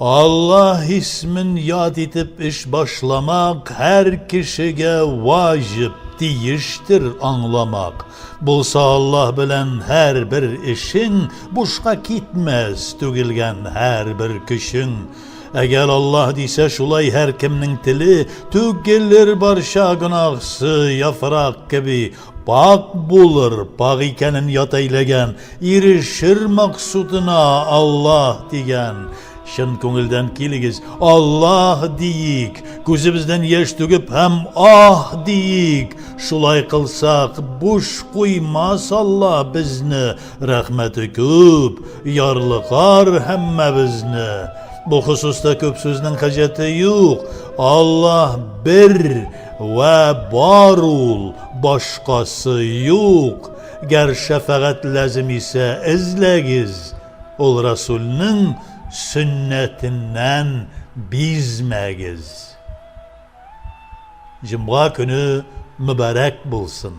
Allah ismin yad etip iş başlamak her kişiye vacip deyiştir anlamak. Bulsa Allah bilen her bir işin boşqa gitmez tügilgen her bir kişin. Eğer Allah dise şulay her kimnin tili tügilir barşa günahsı yafrak gibi pak bulur pak ikenin yataylagan irişir maksuduna Allah digen. Şın köngülden kiligiz Allah deyik, gözümüzden yaş tügüp hem ah deyik. Şulay kılsak boş koymaz Allah bizni, rahmeti köp, yarlıqar hemme bizni. Bu hususta köp sözünün haceti yok. Allah bir ve bar ol, başkası yok. Ger şefaat lazım ise izlegiz. Ol Resulünün sünnetinden bizmegiz. Cuma günü mübarek bulsun.